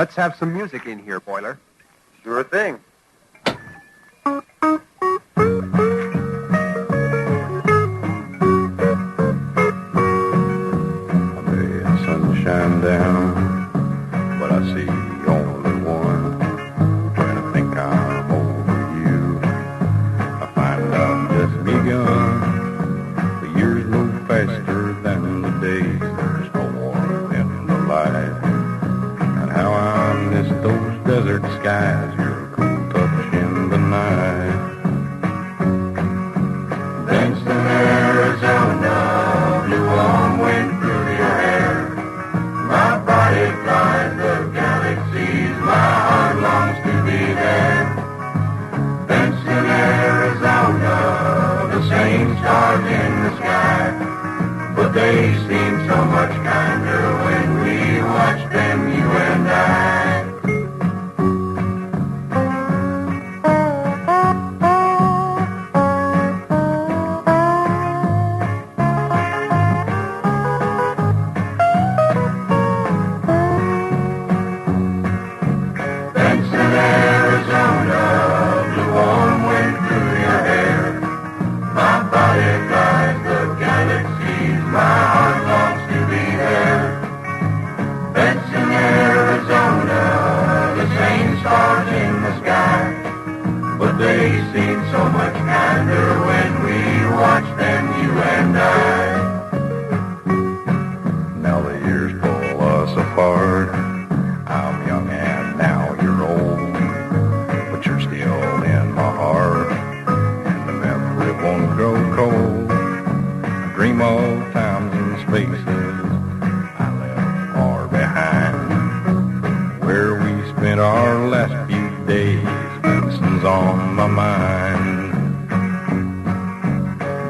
Let's have some music in here, Boiler. Sure thing. Sunshine down, but I see only one. When I think I'm over you, I find I've just begun. The years move faster than the days. There's no warmth in the light. And how I miss those desert skies, your cool touch in the night. Benson, Arizona, blue warm wind through your hair. My body flies the galaxies, my heart longs to be there. Benson, Arizona, the same stars in the sky, but they seem so much kinder when we watch them, you and I. They seem so much kinder when we watch them, you and I. Now the years pull us apart. I'm young and now you're old, but you're still in my heart, and the memory won't grow cold. I dream of times and spaces I left far behind, where we spent our last few days. Benson's on my mind.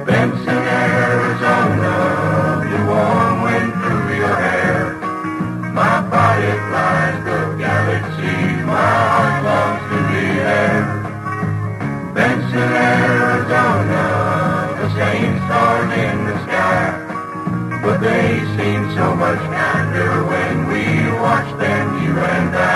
Benson, Arizona, blue warm wind through your hair. My body flies the galaxies, my heart longs to be there. Benson, Arizona, the same stars in the sky, but they seem so much kinder when we watch them, you and I.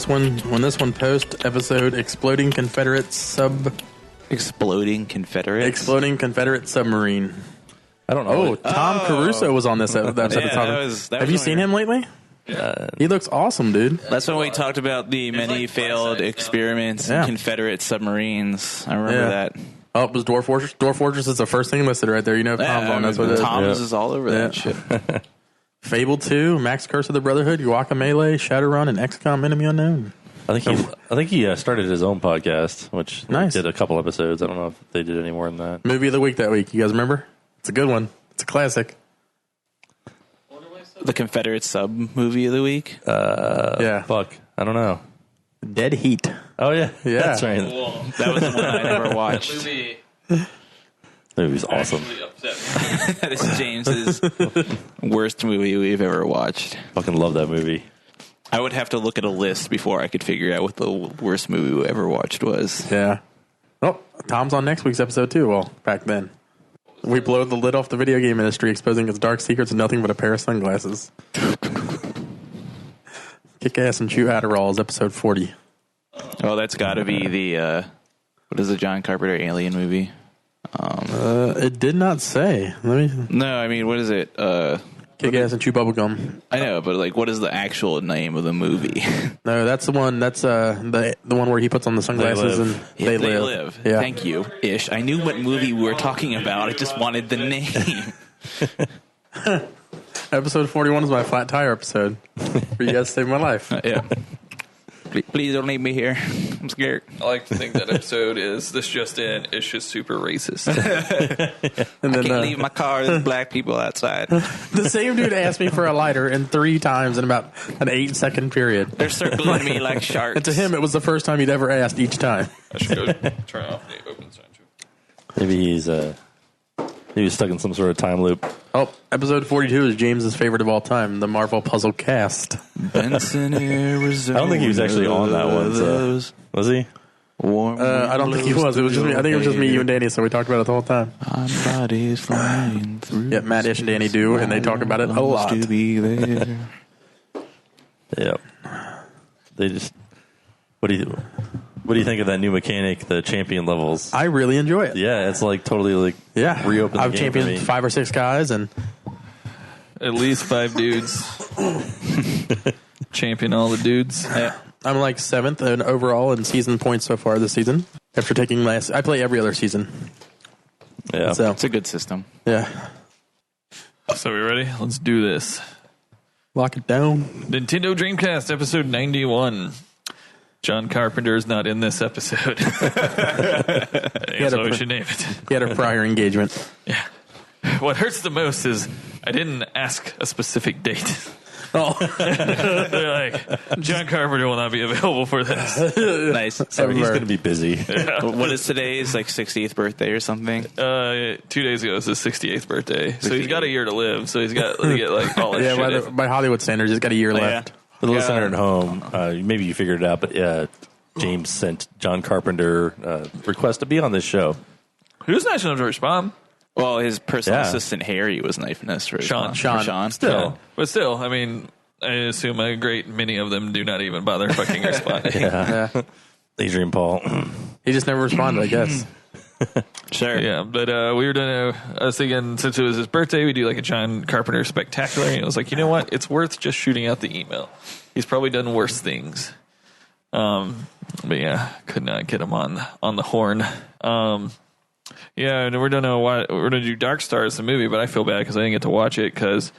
When this one post episode Exploding Confederate Submarine. I don't know. Oh, Tom Caruso was on this episode. Have you seen him lately? He looks awesome, dude. That's when we talked about the many failed experiments in Confederate submarines. I remember that. Oh, it was Dwarf Fortress. Dwarf Fortress is the first thing listed right there. You know, Tom's on. That's what it is. Tom's is all over that shit. Fable 2, Max Curse of the Brotherhood, Guacamelee, Shadowrun, and XCOM Enemy Unknown. I think he started his own podcast, which did a couple episodes. I don't know if they did any more than that. Movie of the week that week. You guys remember? It's a good one. It's a classic. The Confederate sub movie of the week? Fuck. I don't know. Dead Heat. Oh, yeah. Yeah. That's right. Whoa. That was the one I never watched. The movie's awesome. That is James's worst movie we've ever watched. Fucking love that movie. I would have to look at a list before I could figure out what the worst movie we ever watched was. Yeah. Oh, Tom's on next week's episode, too. Well, back then. We blow the lid off the video game industry, exposing its dark secrets and nothing but a pair of sunglasses. Kick ass and chew Adderall is episode 40. Oh, that's got to be the, what is the John Carpenter alien movie? It did not say. No, I mean, what is it? Kick ass and chew bubblegum. I know, but like, what is the actual name of the movie? No, that's the one. That's the one where he puts on the sunglasses and they live. Yeah. Thank you, Ish. I knew what movie we were talking about. I just wanted the name. Episode 41 is my flat tire episode. Where you guys saved my life. Yeah. Please don't leave me here. I'm scared. I like to think that episode is this just in. Ish is super racist. And then, I can't leave my car. There's black people outside. The same dude asked me for a lighter and 3 times in about an 8-second period. They're circling me like sharks. And to him, it was the first time he'd ever asked each time. I should go turn off the open sign too. Maybe he was stuck in some sort of time loop. Oh, episode 42 is James's favorite of all time, the Marvel Puzzle Cast. Benson, Arizona. I don't think he was actually on that one. So. Was he? I don't think he was. It was just me. I think it was just me, you, and Danny. So we talked about it the whole time. Bodies flying through. Yeah, Matt, Ish, and Danny do, and they talk about it a lot. To be there. Yep. They just. What do you think of that new mechanic, the champion levels? I really enjoy it. Yeah, it's like totally like reopened the I've game for championed me. 5 or 6 guys, and At least 5 dudes. Champion all the dudes. I'm like 7th in overall in season points so far this season. After taking I play every other season. Yeah, So It's a good system. yeah, So we ready? Let's do this. lock it down. Nintendo Dreamcast episode 91. John Carpenter is not in this episode. That's what we should name it. He had a prior engagement. Yeah. What hurts the most is I didn't ask a specific date. Oh, They're like, John Carpenter will not be available for this. Nice. so he's going to be busy. What is today? Is like 60th birthday or something? 2 days ago was his 68th birthday. So he's got a year to live. So he's got to get like all his yeah. shit. By Hollywood standards, he's got a year left. For the listener at home, maybe you figured it out, but James sent John Carpenter request to be on this show. Who's nice enough to respond? Well, his personal assistant Harry was knifing us for Sean. Still. Yeah. But still, I mean, I assume a great many of them do not even bother fucking responding. Yeah. Adrian Paul. He just never responded, I guess. Sure. Yeah, but we were doing I was thinking, since it was his birthday, we do like a John Carpenter spectacular. And I was like, you know what? It's worth just shooting out the email. He's probably done worse things. But yeah, could not get him on the horn. Yeah, and we're gonna do Dark Stars, the movie, but I feel bad because I didn't get to watch it because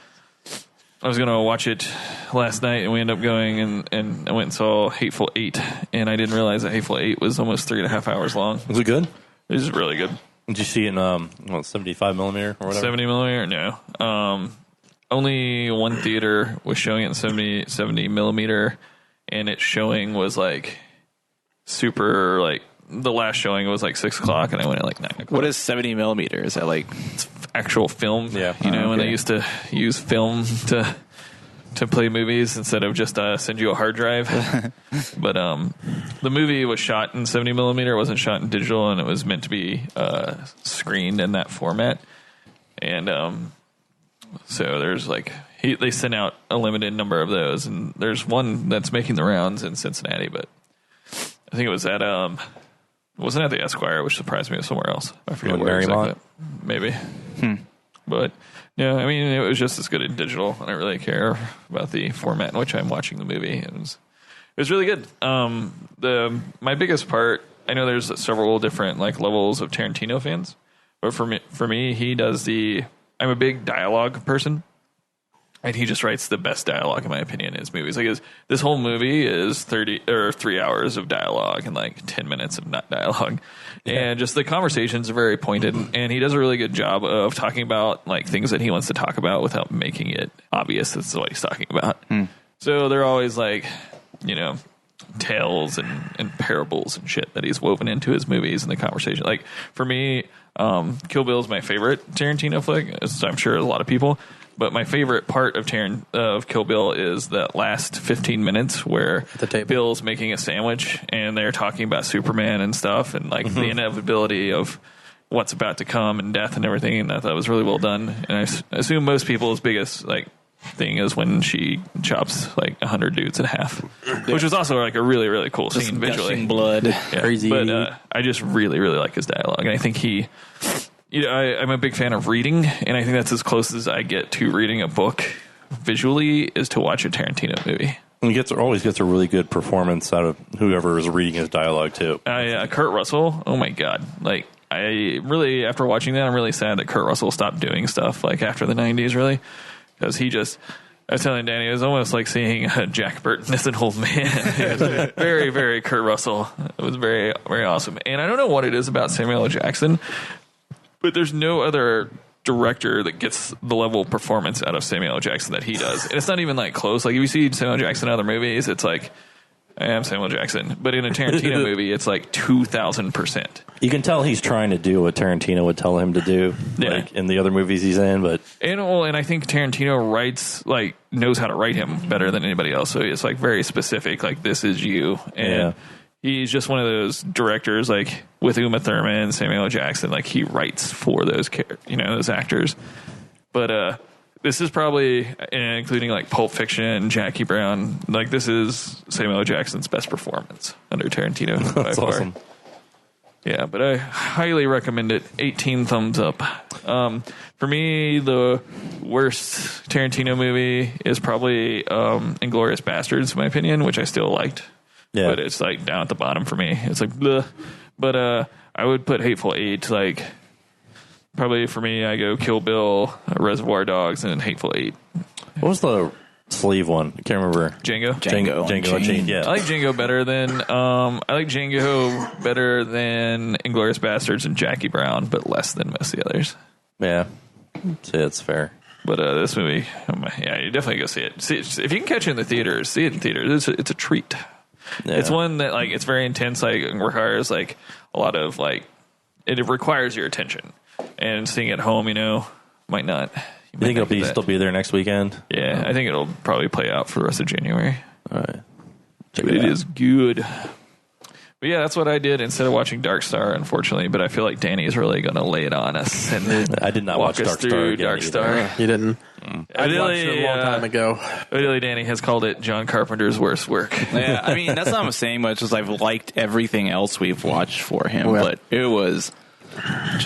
I was gonna watch it last night, and we ended up going and I went and saw Hateful Eight, and I didn't realize that Hateful Eight was almost 3.5 hours long. Was it good? It was really good. Did you see it in 75 millimeter or whatever? 70 millimeter? No. Only one theater was showing it in 70 millimeter, and its showing was like super like. The last showing was like 6 o'clock, and I went at like 9 o'clock. What is 70 millimeter? Is that like It's actual film? Yeah. You know, when okay. they used to use film to play movies instead of just send you a hard drive. But the movie was shot in 70 millimeter. It wasn't shot in digital, and it was meant to be screened in that format. And so there's like they sent out a limited number of those, and there's one that's making the rounds in Cincinnati, but I think it was at it wasn't at the Esquire, which surprised me. It was somewhere else. I forget where Marymount? exactly. Maybe. But yeah, I mean, it was just as good in digital. I don't really care about the format in which I'm watching the movie. It was really good. My biggest part, I know there's several different like levels of Tarantino fans, but for me, he does I'm a big dialogue person. And he just writes the best dialogue, in my opinion, in his movies. Like this whole movie is 3 hours of dialogue and like 10 minutes of not dialogue. Yeah. And just the conversations are very pointed. And he does a really good job of talking about like things that he wants to talk about without making it obvious that's what he's talking about. So they're always like, you know, tales and parables and shit that he's woven into his movies and the conversation. Like for me, Kill Bill is my favorite Tarantino flick, as I'm sure a lot of people. But my favorite part of Kill Bill is that last 15 minutes where Bill's making a sandwich and they're talking about Superman and stuff and like the inevitability of what's about to come and death and everything. And I thought it was really well done. And I assume most people's biggest like thing is when she chops like 100 dudes in half, which was also like a really, really cool scene visually. blood. Yeah. Crazy. But I just really, really like his dialogue. And I think I'm a big fan of reading, and I think that's as close as I get to reading a book visually is to watch a Tarantino movie. He always gets a really good performance out of whoever is reading his dialogue too. Kurt Russell, oh my god! Like I really, after watching that, I'm really sad that Kurt Russell stopped doing stuff like after the '90s, really, because he just. I was telling Danny, it was almost like seeing Jack Burton as an old man. It was very, very Kurt Russell. It was very, very awesome. And I don't know what it is about Samuel L. Jackson, but there's no other director that gets the level of performance out of Samuel L. Jackson that he does. And it's not even like close. Like if you see Samuel L. Jackson in other movies, it's like, I am Samuel Jackson. But in a Tarantino movie, it's like 2,000%. You can tell he's trying to do what Tarantino would tell him to do, like in the other movies he's in. But and I think Tarantino knows how to write him better than anybody else. So it's like very specific. Like this is you, and he's just one of those directors. Like with Uma Thurman, Samuel L. Jackson, like he writes for those those actors. But this is probably, including like Pulp Fiction, Jackie Brown, like this is Samuel L. Jackson's best performance under Tarantino. That's awesome. Yeah, but I highly recommend it. 18 thumbs up. For me, the worst Tarantino movie is probably Inglourious Basterds, in my opinion, which I still liked. Yeah. But it's like down at the bottom for me. It's like, bleh. But I would put Hateful Eight, like, probably for me, I go Kill Bill, Reservoir Dogs, and Hateful Eight. What was the sleeve one? I can't remember. Django. Yeah. I like Django better than Inglourious Basterds and Jackie Brown, but less than most of the others. Yeah, see, that's fair. But this movie, you definitely go see it. If you can catch it in the theaters, see it in theaters. It's a treat. Yeah. It's one that like it's very intense. Like requires like a lot of like it requires your attention. And seeing it at home, might not. You think it'll still be there next weekend? Yeah, I think it'll probably play out for the rest of January. All right. It is good. But yeah, that's what I did instead of watching Dark Star, unfortunately. But I feel like Danny's really going to lay it on us and I did not watch Dark Star. Dark Star. You didn't? I watched it a long time ago. Really, Danny has called it John Carpenter's worst work. Yeah, I mean that's not saying much. As I've liked everything else we've watched for him, but it was. I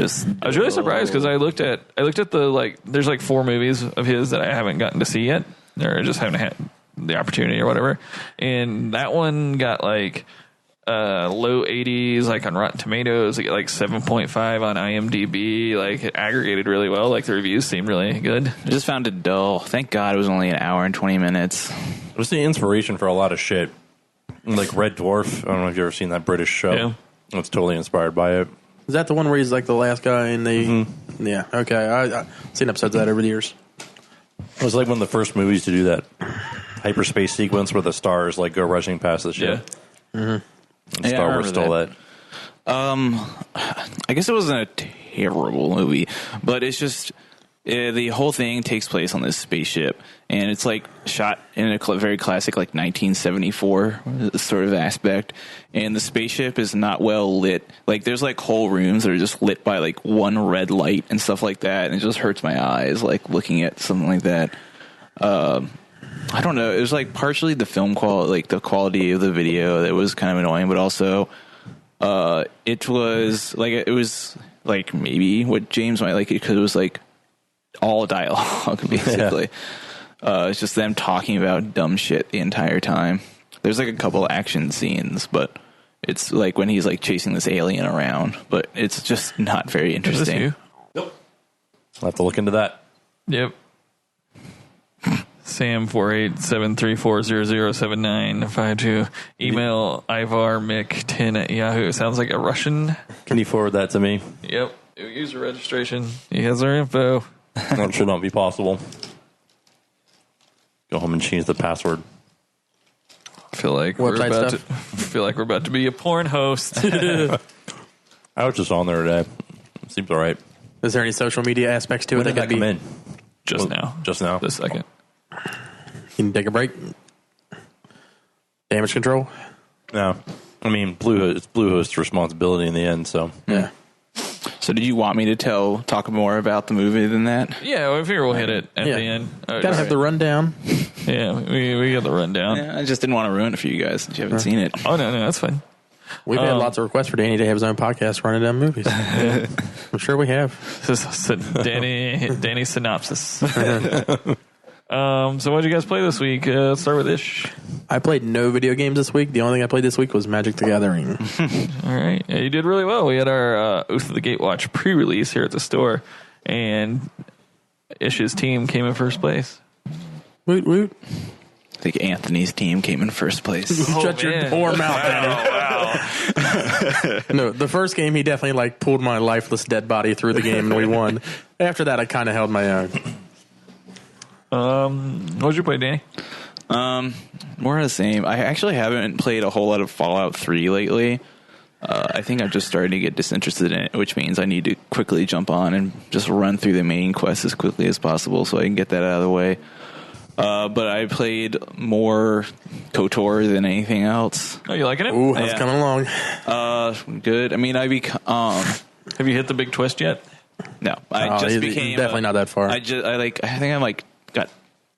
was really surprised because I looked at the there's like 4 movies of his that I haven't gotten to see yet, or just haven't had the opportunity or whatever, and that one got like low 80s like on Rotten Tomatoes. It got like 7.5 on IMDb. Like it aggregated really well. Like the reviews seemed really good. I just found it dull. Thank God it was only an hour and 20 minutes. It was the inspiration for a lot of shit, like Red Dwarf. I don't know if you've ever seen that British show. Yeah. It's totally inspired by it. Is that the one where he's like the last guy in the... Mm-hmm. Yeah, okay. I've seen episodes of that over the years. It was like one of the first movies to do that hyperspace sequence where the stars like go rushing past the ship. Yeah. Mm-hmm. And Star Wars stole that. I guess it wasn't a terrible movie, but it's just... the whole thing takes place on this spaceship, and it's like shot in a very classic like 1974 sort of aspect, and the spaceship is not well lit. Like there's like whole rooms that are just lit by like one red light and stuff like that, and it just hurts my eyes like looking at something like that. I don't know, it was like partially the film quality, like the quality of the video that was kind of annoying, but also it was like maybe what James might like it because it was like all dialogue basically. It's just them talking about dumb shit the entire time. There's like a couple action scenes, but it's like when he's like chasing this alien around, but it's just not very interesting. Nope. I'll have to look into that. Yep. Sam487340007952. Email ivarmick10@yahoo. Sounds like a Russian. Can you forward that to me? Yep. User registration. He has our info. That should not be possible. Go home and change the password. I feel like we're about to be a porn host. I was just on there today. Seems all right. Is there any social media aspects to it that come in? Just now. This second. Can you take a break? Damage control? No. I mean, it's Bluehost's responsibility in the end, so. Yeah. So did you want me to talk more about the movie than that? Yeah, well, I figure we'll hit it at the end. Gotta have the rundown. Yeah, we got the rundown. Yeah, I just didn't want to ruin it for you guys since you haven't seen it. Oh, no, that's fine. We've had lots of requests for Danny to have his own podcast running down movies. I'm sure we have. This is Danny Synopsis. So what did you guys play this week? Let's start with Ish. I played no video games this week. The only thing I played this week was Magic the Gathering. All right. Yeah, you did really well. We had our Oath of the Gatewatch pre-release here at the store, and Ish's team came in first place. Woot woot. I think Anthony's team came in first place. Shut your poor mouth, Danny. Wow. No, the first game he definitely pulled my lifeless dead body through the game and we won. After that, I kind of held my own. What did you play, Danny? More of the same. I actually haven't played a whole lot of Fallout 3 lately. I think I'm just starting to get disinterested in it, which means I need to quickly jump on and just run through the main quest as quickly as possible so I can get that out of the way. But I played more KOTOR than anything else. Oh, you liking it? Ooh, how's it coming along? Good. I mean, have you hit the big twist yet? No, I became definitely not that far. I think I'm got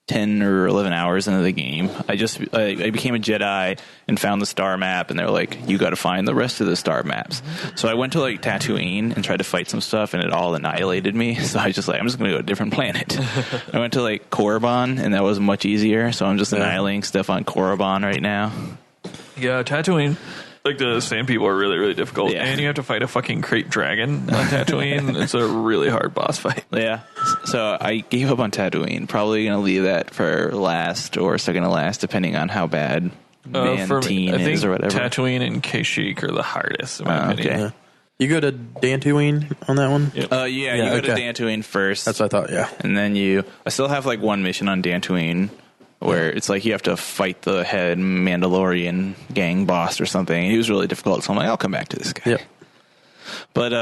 10 or 11 hours into the game. I became a Jedi and found the star map, and they're like, you got to find the rest of the star maps. So I went to Tatooine and tried to fight some stuff, and it all annihilated me. So I'm just going to go to a different planet. I went to Korriban, and that was much easier. So I'm just annihilating stuff on Korriban right now. Yeah, Tatooine. The sand people are really, really difficult. Yeah. And you have to fight a fucking crate dragon on Tatooine. It's a really hard boss fight. Yeah. So I gave up on Tatooine. Probably going to leave that for last or second to last, depending on how bad Mantine is or whatever. Tatooine and Kashyyyk are the hardest, in my opinion. Okay. Yeah. You go to Dantooine on that one? You go to Dantooine first. That's what I thought, yeah. And then I still have one mission on Dantooine where it's you have to fight the head Mandalorian gang boss or something. He was really difficult, so I'm I'll come back to this guy. Yep. But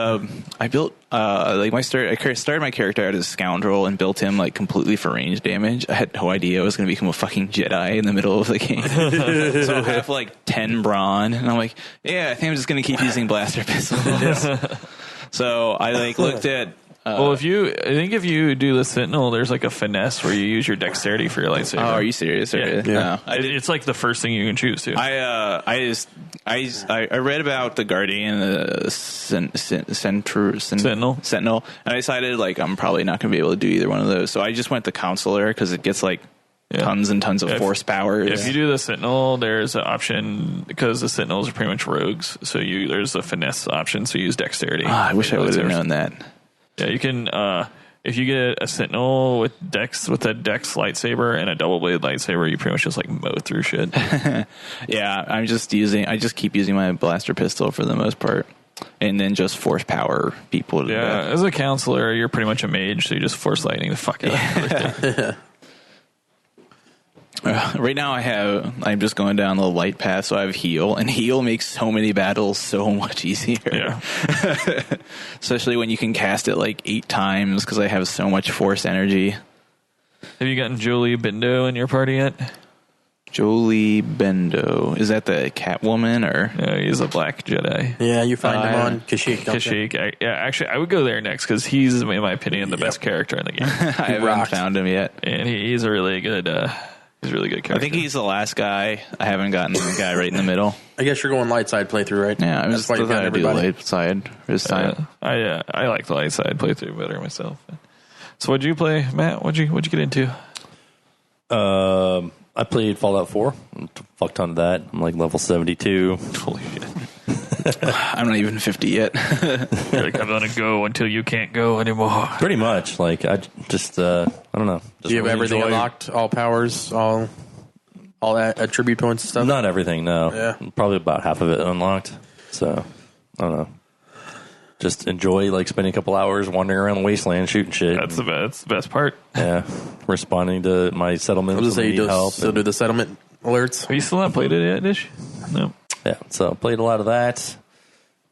I built I started my character out as a scoundrel and built him completely for range damage. I had no idea I was going to become a fucking Jedi in the middle of the game. So I have 10 brawn, and I'm I think I'm just going to keep using blaster pistols. So I looked at. If you do the Sentinel, there's a finesse where you use your dexterity for your lightsaber. Oh, are you serious? Yeah. No, it's the first thing you can choose too. I read about the Guardian, Sentinel, and I decided I'm probably not going to be able to do either one of those. So I just went the Counselor because it gets tons and tons of force power. If you do the Sentinel, there's an option because the Sentinels are pretty much rogues. So there's a finesse option. So you use dexterity. I wish I would have known that. Yeah, you can. If you get a Sentinel with a Dex lightsaber and a double blade lightsaber, you pretty much just mow through shit. Yeah, I just keep using my blaster pistol for the most part, and then just force power people. Yeah, as a counselor, you're pretty much a mage, so you just force lightning the fuck out of everything. Right now I'm just going down the light path, so I have heal, and heal makes so many battles so much easier. Yeah. Especially when you can cast it 8 times because I have so much force energy. Have you gotten Jolie Bendo in your party yet? Jolie Bendo. Is that the Catwoman or? No, he's a black Jedi. Yeah, you find him on Kashyyyk. Kashyyyk. Actually, I would go there next because he's, in my opinion, the best character in the game. I haven't found him yet. And he's a really good He's a really good character. I think he's the last guy. I haven't gotten the guy right in the middle. I guess you're going light side playthrough, right? Yeah, I'm just why you got everybody. Light side this time. I like the light side playthrough better myself. So what'd you play, Matt? What'd you get into? I played Fallout 4. Fuck ton of that. I'm level 72. Holy shit. I'm not even 50 yet. You're I'm gonna go until you can't go anymore. Pretty much. I just I don't know. Do you have everything unlocked? All powers, all attribute points and stuff? Not everything, no. Yeah. Probably about half of it unlocked. So I don't know. Just enjoy spending a couple hours wandering around the wasteland shooting shit. That's the best part. Yeah. Responding to my settlements. I was going to say, still do the settlement alerts. Have you still not played it yet, Dish? No. Yeah, so played a lot of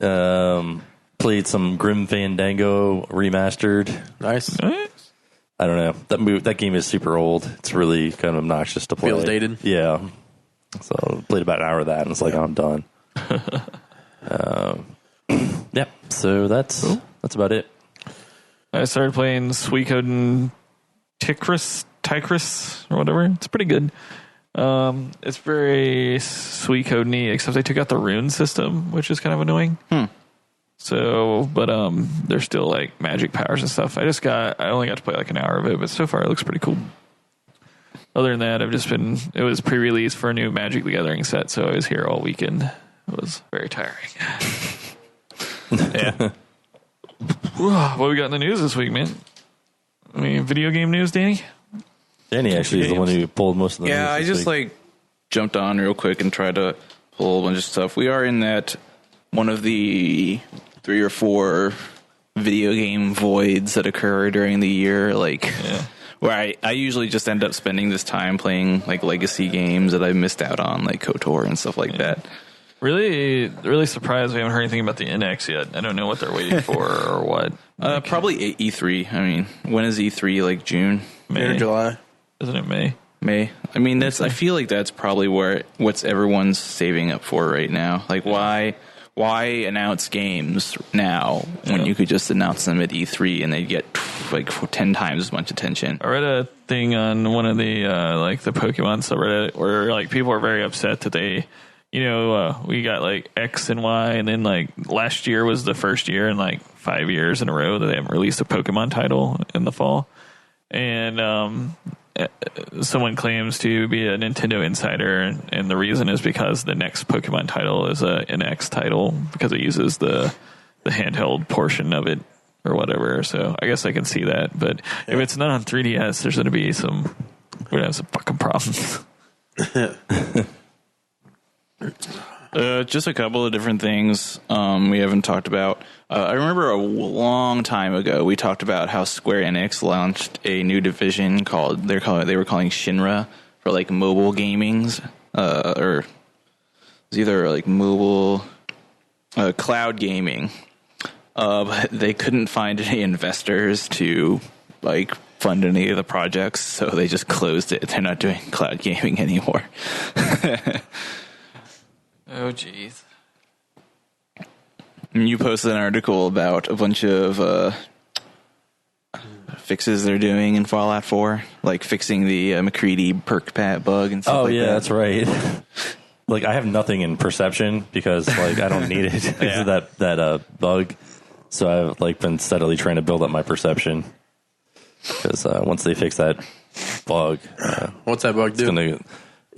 that. Played some Grim Fandango Remastered. Nice. I don't know. That game is super old. It's really kind of obnoxious to play. Feels dated. Yeah. So played about an hour of that, and it's I'm done. Yeah. So that's about it. I started playing Suikoden Tierkreis or whatever. It's pretty good. It's very Suikoden-y, except they took out the rune system, which is kind of annoying. So, but there's still like magic powers and stuff. I only got to play like an hour of it, but so far it looks pretty cool. Other than that, it was pre-release for a new Magic the Gathering set, so I was here all weekend. It was very tiring. Yeah. What we got in the news this week, man? I mean, video game news, Danny? Danny actually is the one who pulled most of the news. Yeah, I just like jumped on real quick and tried to pull a bunch of stuff. We are in that one of the 3 or 4 video game voids that occur during the year, where I usually just end up spending this time playing like legacy games that I missed out on, like KOTOR and stuff like that. Really, really surprised we haven't heard anything about the NX yet. I don't know what they're waiting for or what. Probably E3. I mean, when is E3? Like June? May or July. Isn't it May? May. I mean, I feel like that's probably what's everyone's saving up for right now. Like, why announce games now when you could just announce them at E3 and they'd get like 10 times as much attention? I read a thing on one of the the Pokemon subreddit where like people are very upset that they, we got like X and Y, and then like last year was the first year in like 5 years in a row that they haven't released a Pokemon title in the fall, and someone claims to be a Nintendo insider, and the reason is because the next Pokemon title is an X title because it uses the handheld portion of it or whatever. So I guess I can see that, but if it's not on 3DS, there's going to be we're gonna have some fucking problems. Just a couple of different things we haven't talked about. I remember a long time ago we talked about how Square Enix launched a new division they were calling Shinra for like mobile gamings, or it was either like mobile cloud gaming. But they couldn't find any investors to like fund any of the projects, so they just closed it. They're not doing cloud gaming anymore. Oh, jeez. You posted an article about a bunch of fixes they're doing in Fallout 4, like fixing the McCready perk pat bug and stuff like that. Oh, yeah, that's right. Like, I have nothing in perception because, like, I don't need it because of that bug. So I've, like, been steadily trying to build up my perception because once they fix that bug... What's that bug do?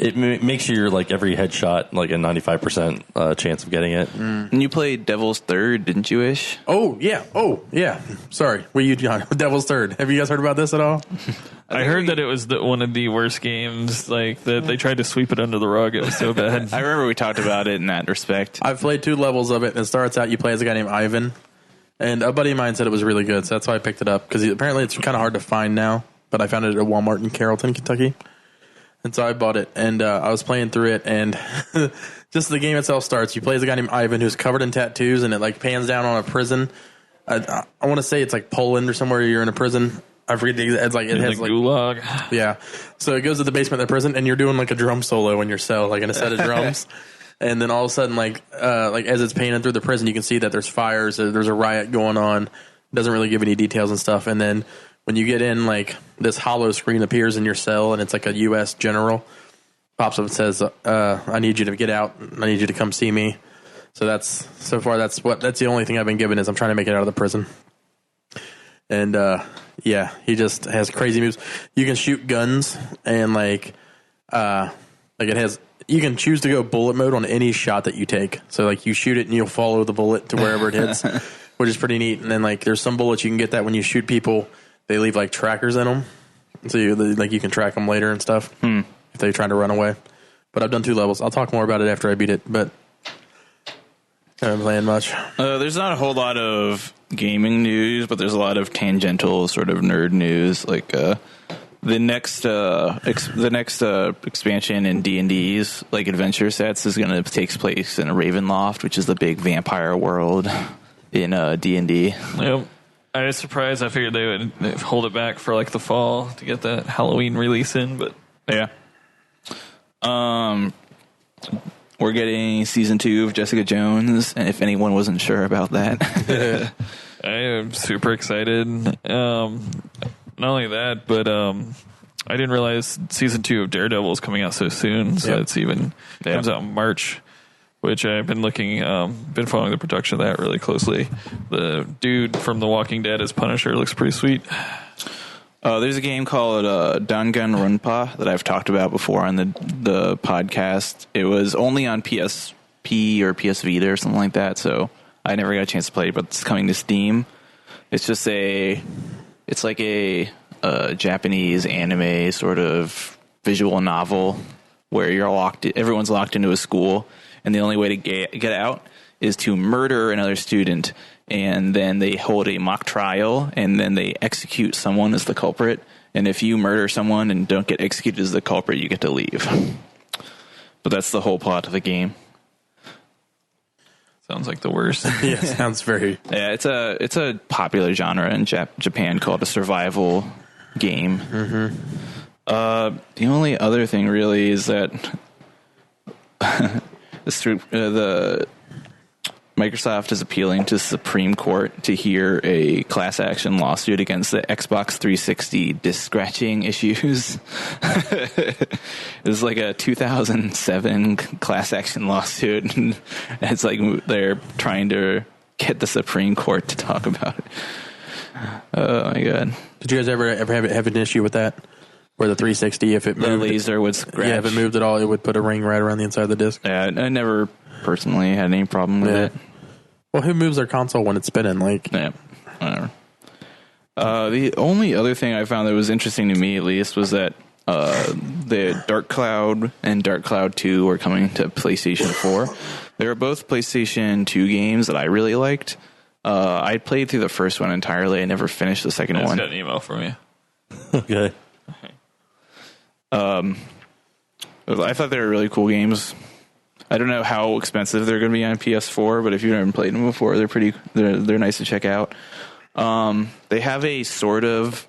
It makes your like every headshot like a 95% chance of getting it. And you played Devil's Third, didn't you, Ish? Oh yeah. Sorry, were you John? Devil's Third. Have you guys heard about this at all? I heard that it was one of the worst games. Like that they tried to sweep it under the rug. It was so bad. I remember we talked about it in that respect. I've played 2 levels of it, and it starts out you play as a guy named Ivan, and a buddy of mine said it was really good, so that's why I picked it up because apparently it's kind of hard to find now. But I found it at a Walmart in Carrollton, Kentucky. And so I bought it, and I was playing through it, and just the game itself starts. You play as a guy named Ivan who's covered in tattoos, and it like pans down on a prison. I want to say it's like Poland or somewhere. You're in a prison. I forget the exact. It has like gulag. Yeah. So it goes to the basement of the prison, and you're doing like a drum solo in your cell, like in a set of drums. And then all of a sudden, like as it's panning through the prison, you can see that there's fires. There's a riot going on. Doesn't really give any details and stuff. And then when you get in, like this hollow screen appears in your cell, and it's like a U.S. general pops up and says, "I need you to get out. I need you to come see me." So that's the only thing I've been given is I'm trying to make it out of the prison. And yeah, he just has crazy moves. You can shoot guns, and like it has. You can choose to go bullet mode on any shot that you take. So like you shoot it, and you'll follow the bullet to wherever it hits, which is pretty neat. And then like there's some bullets you can get that when you shoot people, they leave like trackers in them, so you can track them later and stuff if they're trying to run away. But I've done 2 levels. I'll talk more about it after I beat it, but I haven't playing much. There's not a whole lot of gaming news, but there's a lot of tangential sort of nerd news. Like the next expansion in D&D's like adventure sets is going to take place in Ravenloft, which is the big vampire world in D&D. Yep. I was surprised. I figured they would hold it back for like the fall to get that Halloween release in, but yeah. We're getting season 2 of Jessica Jones, and if anyone wasn't sure about that. I am super excited. Not only that, but I didn't realize season 2 of Daredevil is coming out so soon. So it's comes out in March, which I've been been following the production of that really closely. The dude from The Walking Dead as Punisher looks pretty sweet. There's a game called Danganronpa that I've talked about before on the podcast. It was only on PSP or PS Vita or something like that, so I never got a chance to play it, but it's coming to Steam. It's just it's like a Japanese anime sort of visual novel where everyone's locked into a school, and the only way to get out is to murder another student, and then they hold a mock trial, and then they execute someone as the culprit. And if you murder someone and don't get executed as the culprit, you get to leave. But that's the whole plot of the game. Sounds like the worst. Yeah, sounds very... Yeah, it's a popular genre in Japan called a survival game. Mm-hmm. The only other thing really is that the Microsoft is appealing to the Supreme Court to hear a class action lawsuit against the Xbox 360 disk scratching issues. It was like a 2007 class action lawsuit. And it's like they're trying to get the Supreme Court to talk about it. Oh my god! Did you guys ever have an issue with that? Where the 360, if it moved, the laser would scratch. Yeah, if it moved at all, it would put a ring right around the inside of the disc. Yeah, I never personally had any problem with it. Well, who moves their console when it's spinning? Yeah, whatever. The only other thing I found that was interesting to me, at least, was that the Dark Cloud and Dark Cloud 2 were coming to PlayStation 4. They were both PlayStation 2 games that I really liked. I played through the first one entirely. I never finished the second one. I just got an email from you. Okay. I thought they were really cool games. I don't know how expensive they're going to be on PS4, but if you've never played them before, they're nice to check out. They have a sort of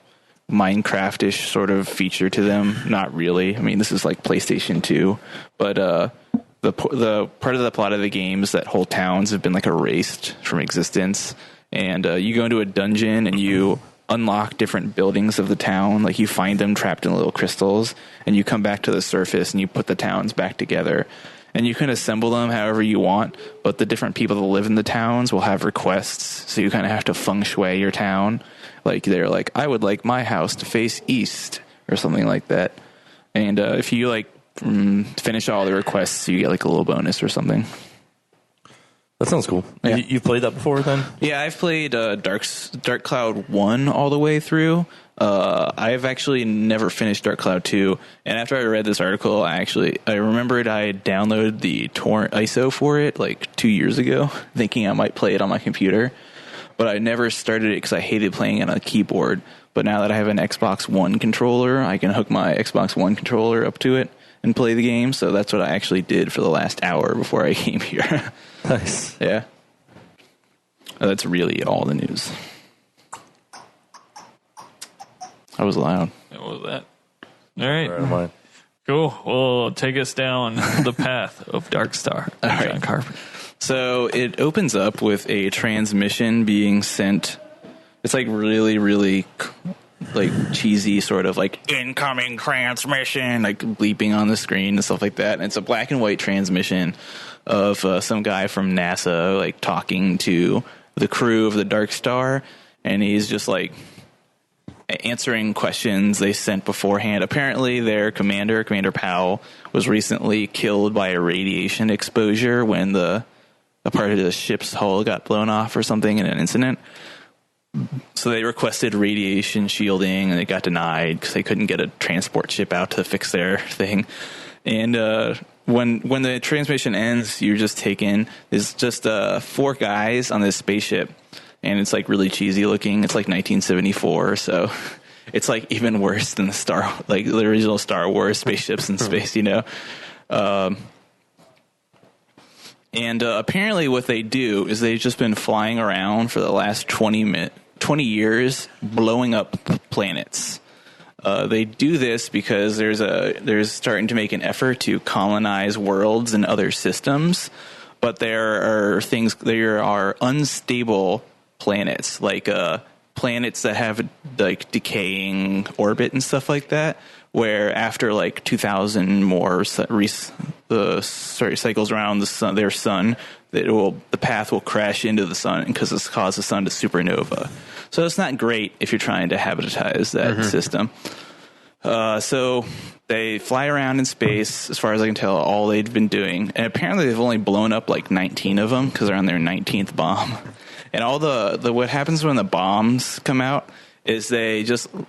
Minecraft-ish sort of feature to them. Not really. I mean, this is like PlayStation 2, but the part of the plot of the game is that whole towns have been like erased from existence, and you go into a dungeon and you unlock different buildings of the town. Like you find them trapped in little crystals, and you come back to the surface and you put the towns back together. And you can assemble them however you want, but the different people that live in the towns will have requests, so you kind of have to feng shui your town. Like they're like, I would like my house to face east or something like that. And if you like finish all the requests, you get like a little bonus or something. That sounds cool. Yeah. You've played that before then? Yeah, I've played Dark Cloud 1 all the way through. I've actually never finished Dark Cloud 2, and after I read this article, I remembered I had downloaded the torrent ISO for it like 2 years ago, thinking I might play it on my computer, but I never started it because I hated playing it on a keyboard. But now that I have an Xbox One controller, I can hook my Xbox One controller up to it and play the game, so that's what I actually did for the last hour before I came here. Nice. Yeah. That's really all the news. That was loud. What was that? All right. Right. Cool. Well, take us down the path of Dark Star. All John right. Carpenter. So it opens up with a transmission being sent. It's like really, really like cheesy sort of like incoming transmission, like bleeping on the screen and stuff like that. And it's a black and white transmission of some guy from NASA like talking to the crew of the Dark Star, and he's just like answering questions they sent beforehand. Apparently their Commander Powell, was recently killed by a radiation exposure when a part of the ship's hull got blown off or something in an incident. So they requested radiation shielding, and it got denied because they couldn't get a transport ship out to fix their thing. And when the transmission ends, you're just taken. There's just 4 guys on this spaceship, and it's like really cheesy looking. It's like 1974, so it's like even worse than the original Star Wars spaceships in space, you know. And apparently what they do is they've just been flying around for the last 20 years, blowing up planets. They do this because there's starting to make an effort to colonize worlds and other systems, but there are unstable planets like planets that have like decaying orbit and stuff like that, where after like 2,000 more cycles around the sun, their sun, the path will crash into the sun because it's caused the sun to supernova. So it's not great if you're trying to habitatize that system. So they fly around in space, as far as I can tell, all they've been doing. And apparently they've only blown up like 19 of them because they're on their 19th bomb. And all the what happens when the bombs come out is the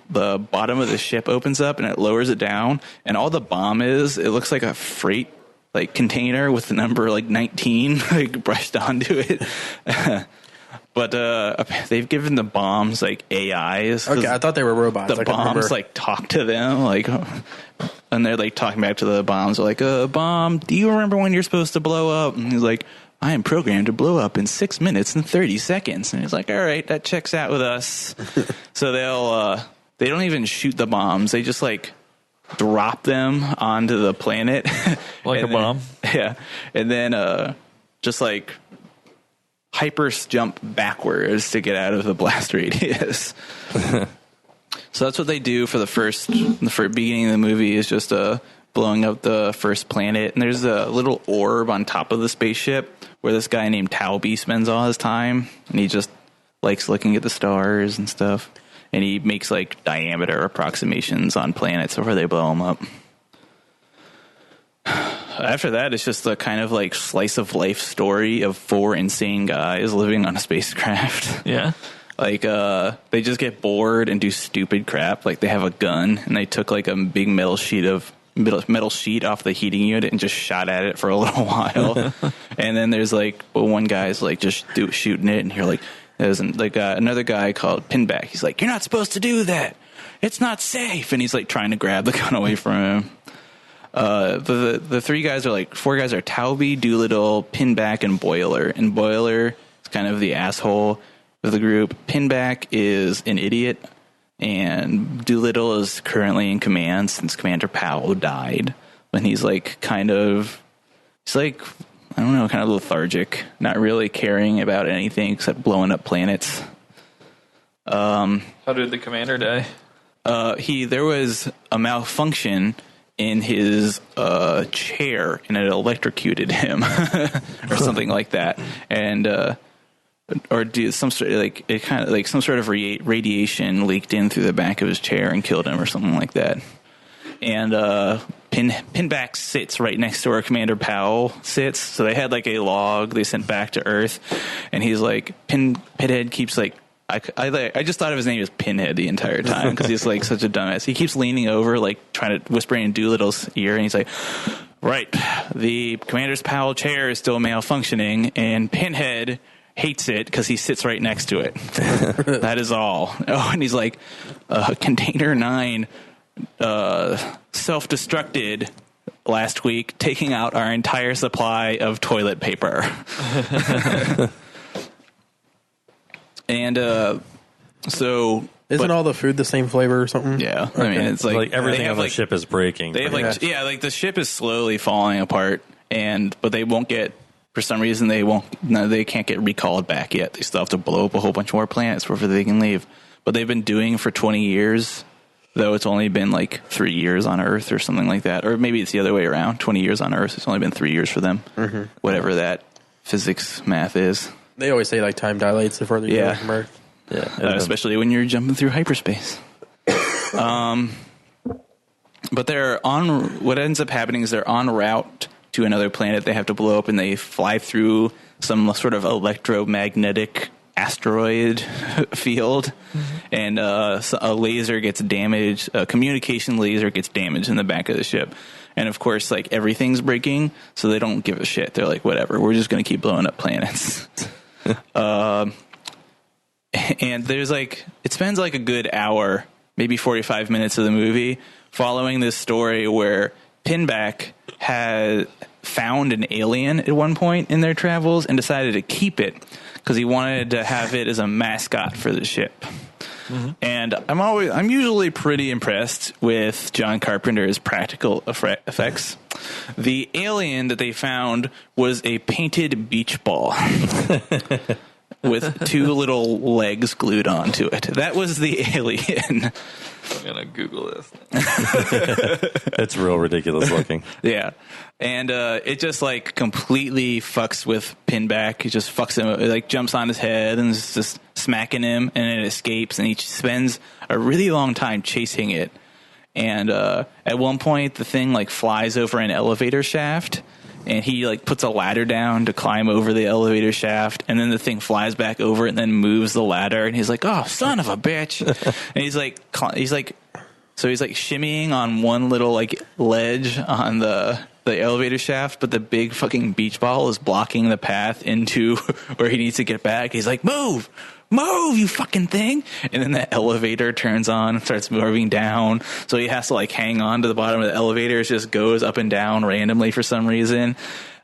bottom of the ship opens up and it lowers it down. And all the bomb it looks like a freight like container with the number like 19 like brushed onto it. But they've given the bombs like AIs. Okay, I thought they were robots. The bombs like talk to them, like, and they're like talking back to the bombs. They're like, "Bomb, do you remember when you're supposed to blow up?" And he's like, "I am programmed to blow up in 6 minutes and 30 seconds." And he's like, "All right, that checks out with us." So they don't even shoot the bombs. They just like drop them onto the planet, Like a bomb. Yeah, and then just like hyper jump backwards to get out of the blast radius. So that's what they do for the beginning of the movie is just blowing up the first planet. And there's a little orb on top of the spaceship where this guy named Tauby spends all his time, and he just likes looking at the stars and stuff. And he makes like diameter approximations on planets before they blow them up. After that, it's just a kind of like slice of life story of 4 insane guys living on a spacecraft. Yeah. Like, they just get bored and do stupid crap. Like, they have a gun, and they took like a big metal sheet off the heating unit and just shot at it for a little while. And then there's like, one guy's like just shooting it, and you're like, there's like another guy called Pinback. He's like, "You're not supposed to do that. It's not safe." And he's like trying to grab the gun away from him. The 4 guys are Tauby, Doolittle, Pinback, and Boiler. And Boiler is kind of the asshole of the group. Pinback is an idiot, and Doolittle is currently in command since Commander Powell died. When he's like kind of lethargic, not really caring about anything except blowing up planets. How did the commander die? There was a malfunction in his chair, and it electrocuted him, or something like that, and or some sort of radiation leaked in through the back of his chair and killed him, or something like that. And Pinback sits right next to where Commander Powell sits, so they had like a log they sent back to Earth, and he's like Pinhead keeps like. I just thought of his name as Pinhead the entire time because he's like such a dumbass. He keeps leaning over, like trying to whisper in Doolittle's ear, and he's like, "Right, the Commander's Powell chair is still malfunctioning, and Pinhead hates it because he sits right next to it. That is all." Oh, and he's like, "Container 9 self-destructed last week, taking out our entire supply of toilet paper." And so, isn't all the food the same flavor or something? Yeah, I mean, it's like everything on the ship is breaking. They have like the ship is slowly falling apart, but they won't get, for some reason they can't get recalled back yet. They still have to blow up a whole bunch more planets before they can leave. But they've been doing for 20 years, though it's only been like 3 years on Earth or something like that, or maybe it's the other way around. 20 years on Earth, it's only been 3 years for them. Mm-hmm. Whatever that physics math is. They always say like time dilates the further you go from Earth. Yeah, especially when you're jumping through hyperspace. But what ends up happening is they're en route to another planet they have to blow up, and they fly through some sort of electromagnetic asteroid field, and a laser gets damaged, a communication laser gets damaged in the back of the ship. And of course, like, everything's breaking, so they don't give a shit. They're like, whatever, we're just going to keep blowing up planets. And there's like, it spends like a good hour, maybe 45 minutes of the movie following this story where Pinback had found an alien at one point in their travels and decided to keep it because he wanted to have it as a mascot for the ship. Mm-hmm. And I'm usually pretty impressed with John Carpenter's practical effects. The alien that they found was a painted beach ball. with two little legs glued onto it. That was the alien. I'm going to Google this. It's real ridiculous looking. Yeah. And it just like completely fucks with Pinback. It just fucks him. It like jumps on his head and is just smacking him, and it escapes, and he spends a really long time chasing it. And at one point the thing like flies over an elevator shaft, and he like puts a ladder down to climb over the elevator shaft, and then the thing flies back over it and then moves the ladder, and he's like, "Oh, son of a bitch." And he's like shimmying on one little like ledge on the elevator shaft, but the big fucking beach ball is blocking the path into where he needs to get back. He's like, move, you fucking thing. And then the elevator turns on and starts moving down. So he has to like hang on to the bottom of the elevator. It just goes up and down randomly for some reason.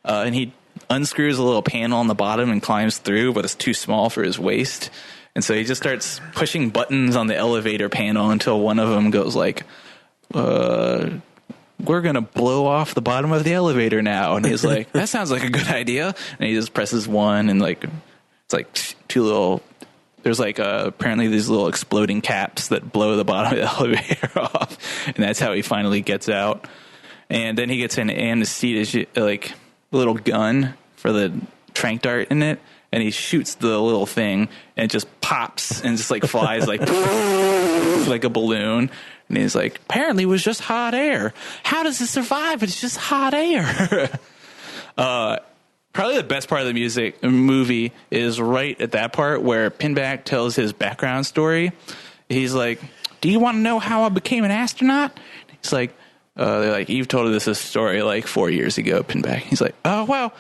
And he unscrews a little panel on the bottom and climbs through, but it's too small for his waist. And so he just starts pushing buttons on the elevator panel until one of them goes like, we're going to blow off the bottom of the elevator now. And he's like, that sounds like a good idea. And he just presses one, and like, it's like two little, there's like apparently these little exploding caps that blow the bottom of the elevator off. And that's how he finally gets out. And then he gets an anesthesia, like a little gun for the tranq dart in it. And he shoots the little thing, and it just pops and just like flies like like a balloon. And he's like, apparently it was just hot air. How does it survive? It's just hot air. Probably the best part of the movie is right at that part where Pinback tells his background story. He's like, do you want to know how I became an astronaut? He's like, they're like, you've told us this story like 4 years ago, Pinback. He's like, oh, well,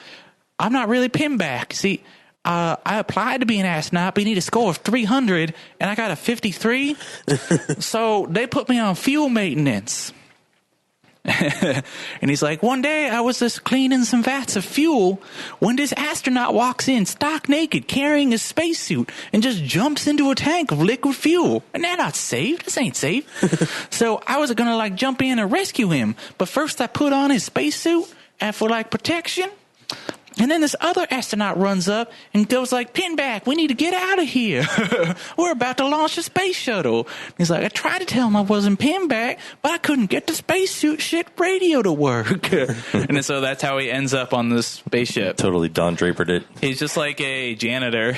I'm not really Pinback. See, I applied to be an astronaut, but you need a score of 300, and I got a 53. So they put me on fuel maintenance. And he's like, one day I was just cleaning some vats of fuel when this astronaut walks in stark naked carrying a spacesuit and just jumps into a tank of liquid fuel. And they're not safe. This ain't safe. So I was going to like jump in and rescue him. But first I put on his spacesuit and for like protection. And then this other astronaut runs up and goes like, Pinback, we need to get out of here. We're about to launch a space shuttle. He's like, I tried to tell him I wasn't Pinback, but I couldn't get the spacesuit shit radio to work. And so that's how he ends up on this spaceship. Totally Don Drapered it. He's just like a janitor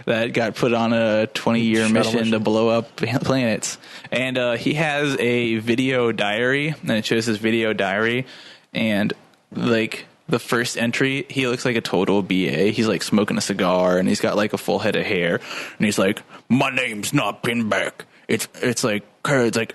that got put on a 20-year mission to blow up planets. And he has a video diary, and it shows his video diary. And like the first entry, he looks like a total BA. He's like smoking a cigar, and he's got like a full head of hair, and he's like, "My name's not Pinback. It's like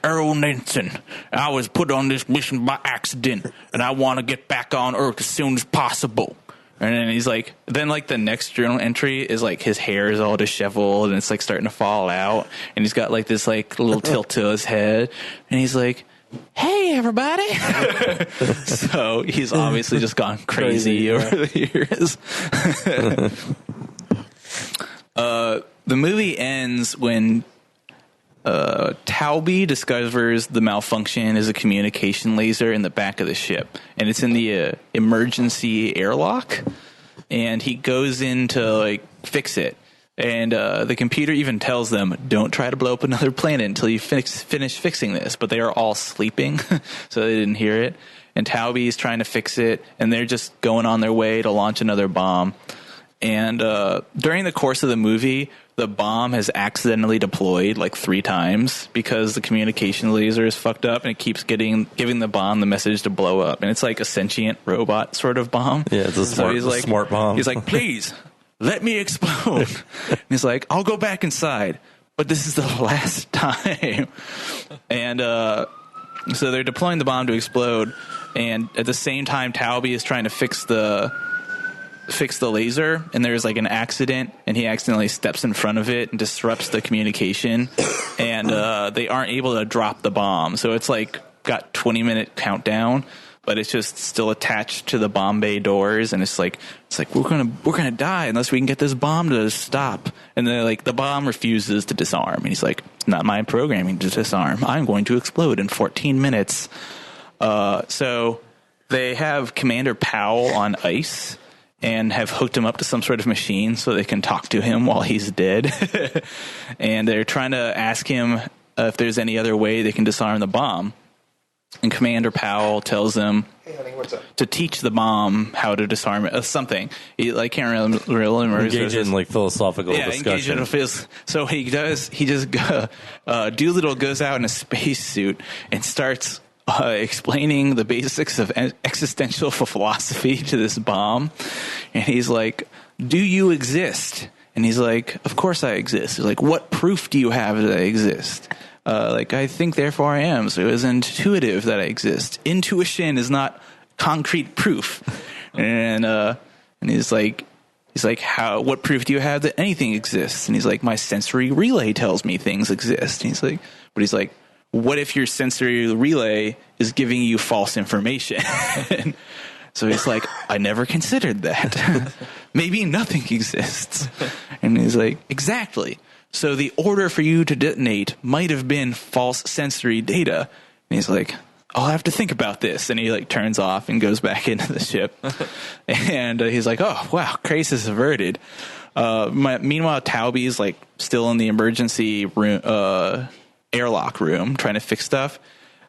Earl Nansen. I was put on this mission by accident, and I want to get back on Earth as soon as possible." And then he's like, then like the next journal entry is like his hair is all disheveled, and it's like starting to fall out, and he's got like this like little tilt to his head, and he's like, hey everybody. So he's obviously just gone crazy over the years. The movie ends when Taubey discovers the malfunction is a communication laser in the back of the ship, and it's in the emergency airlock, and he goes in to like fix it. And the computer even tells them, don't try to blow up another planet until you finish fixing this. But they are all sleeping, so they didn't hear it. And Taubey's trying to fix it, and they're just going on their way to launch another bomb. And during the course of the movie, the bomb has accidentally deployed like 3 times because the communication laser is fucked up, and it keeps giving the bomb the message to blow up. And it's like a sentient robot sort of bomb. Yeah, it's a smart bomb. He's like, please, let me explode. And he's like, I'll go back inside, but this is the last time. And so they're deploying the bomb to explode, and at the same time Taubey is trying to fix the laser, and there's like an accident, and he accidentally steps in front of it and disrupts the communication, and they aren't able to drop the bomb. So it's like got 20-minute countdown, but it's just still attached to the bomb bay doors, and it's like we're gonna die unless we can get this bomb to stop. And then like the bomb refuses to disarm, and he's like, it's not my programming to disarm. I'm going to explode in 14 minutes. So they have Commander Powell on ice, and have hooked him up to some sort of machine so they can talk to him while he's dead. And they're trying to ask him if there's any other way they can disarm the bomb. And Commander Powell tells them to teach the bomb how to disarm it. Something. I can't remember. Engage in like philosophical discussion. Engage in so he does. He just Doolittle goes out in a spacesuit and starts explaining the basics of existential philosophy to this bomb. And he's like, "Do you exist?" And he's like, "Of course I exist." He's like, "What proof do you have that I exist?" I think, therefore I am. So it was intuitive that I exist. Intuition is not concrete proof. And he's like, what proof do you have that anything exists? And he's like, my sensory relay tells me things exist. And he's like, what if your sensory relay is giving you false information? So he's like, I never considered that. Maybe nothing exists. And he's like, exactly. So the order for you to detonate might have been false sensory data. And he's like, I'll have to think about this. And he turns off and goes back into the ship. And he's like, oh, wow, crisis averted. Meanwhile, Talby's still in the emergency room, airlock room trying to fix stuff.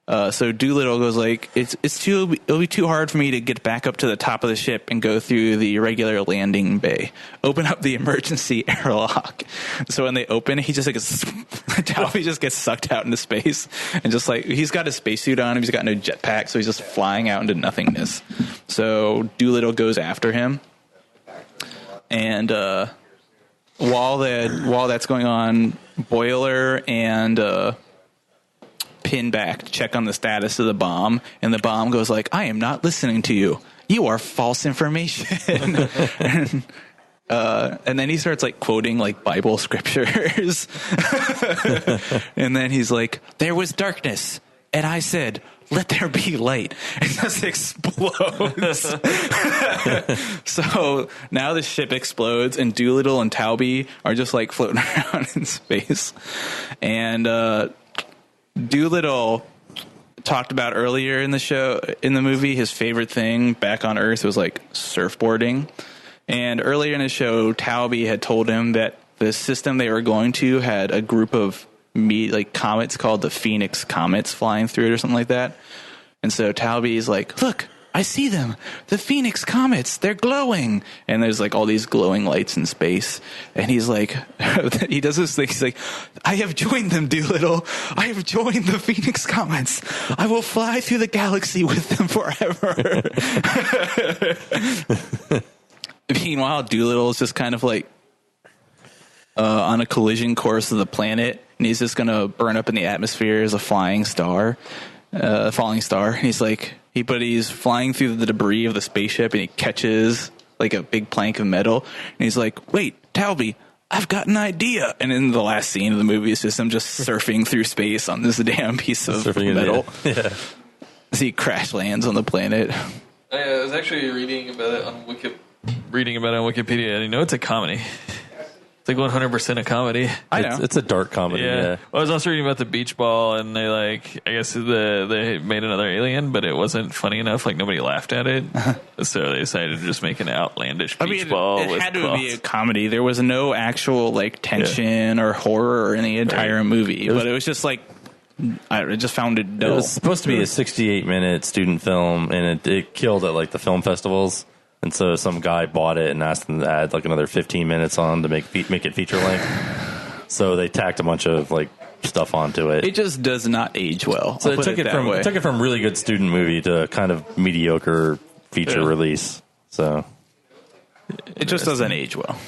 So Doolittle goes it'll be too hard for me to get back up to the top of the ship and go through the regular landing bay. Open up the emergency airlock. So when they open, he just Talby just gets sucked out into space and he's got a spacesuit on him. He's got no jetpack, so he's just flying out into nothingness. So Doolittle goes after him, and while that's going on, Boiler and pin back to check on the status of the bomb, and the bomb goes I am not listening to you. You are false information. And then he starts quoting Bible scriptures. And then he's like, there was darkness, and I said, let there be light. And just explodes. So now the ship explodes, and Doolittle and Talby are just floating around in space. And Doolittle talked about earlier in the movie, his favorite thing back on Earth was surfboarding. And earlier in the show, Talby had told him that the system they were going to had a group of comets called the Phoenix Comets flying through it or something like that. And so Talby's like, look, I see them. The Phoenix Comets, they're glowing. And there's all these glowing lights in space. And he's he does this thing. He's like, I have joined them, Doolittle. I have joined the Phoenix Comets. I will fly through the galaxy with them forever. Meanwhile, Doolittle is just kind of on a collision course of the planet. And he's just going to burn up in the atmosphere as a falling star. And he's but he's flying through the debris of the spaceship, and he catches a big plank of metal, and he's like, wait, Talby, I've got an idea. And in the last scene of the movie, it's just him just surfing through space on this damn piece of metal. Yeah. As he crash lands on the planet. I was actually reading about it on Wikipedia, and it's a comedy. It's 100% a comedy. I know. It's a dark comedy. Yeah. Well, I was also reading about the beach ball, and they I guess they made another alien, but it wasn't funny enough. Nobody laughed at it, so they decided to just make an outlandish beach ball. It had to be a comedy. There was no actual tension or horror in the entire movie, but it was just I just found it dull. It was supposed to be a 68-minute student film, and it killed at the film festivals. And so some guy bought it and asked them to add another 15 minutes on to make it feature length. So they tacked a bunch of stuff onto it. It just does not age well. So it took it from really good student movie to kind of mediocre feature release. So it just doesn't age well.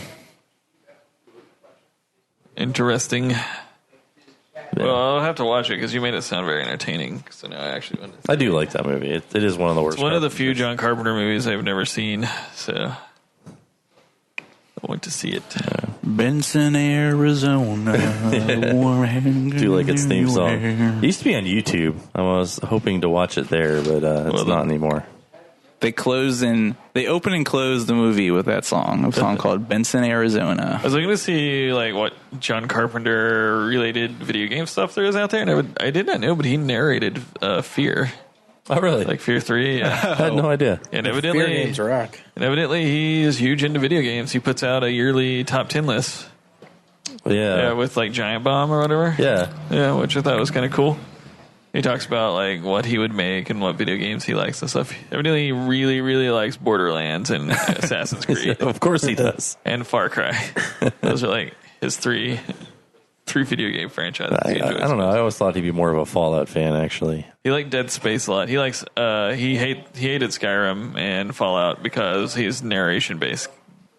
Interesting. Well, I'll have to watch it because you made it sound very entertaining. So now I actually want to. I do like that movie. It is one of the worst. It's one of the few John Carpenter movies I've never seen, so I went to see it. Benson, Arizona. Do like its theme song. It used to be on YouTube. I was hoping to watch it there, but it's not anymore. They open and close the movie with that song, a song called Benson, Arizona. I was looking to see what John Carpenter related video game stuff there is out there, and I did not know, but he narrated Fear. Oh, really? Like Fear 3. Yeah. I had no idea. And Fear evidently, games rock. he is huge into video games. He puts out a yearly top 10 list. Yeah, with like Giant Bomb or whatever. Yeah. Which I thought was kind of cool. He talks about like what he would make and what video games he likes and stuff. Evidently, he really, really likes Borderlands and Assassin's Creed. Of course he does. And Far Cry. Those are like his three video game franchises. I don't know. I always thought he'd be more of a Fallout fan, actually. He liked Dead Space a lot. He likes he hated Skyrim and Fallout because he's narration based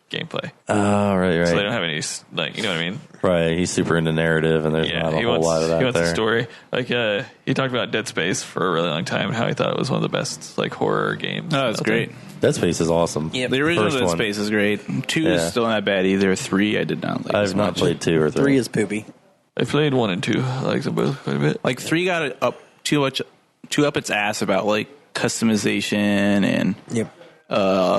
gameplay. Oh, right. So they don't have any, like, you know what I mean? Right. He's super into narrative, and there's not a whole lot of that. He wants there. a story. Like he talked about Dead Space for a really long time and how he thought it was one of the best like horror games. Oh, that's great. Dead Space is awesome. Yeah, the original Dead Space is great. 2 is still not bad either. 3 I did not like. I've not played 2 or 3. 3 is poopy. I played 1 and 2. I liked them both quite a bit. Like 3 got it up too up its ass about like customization and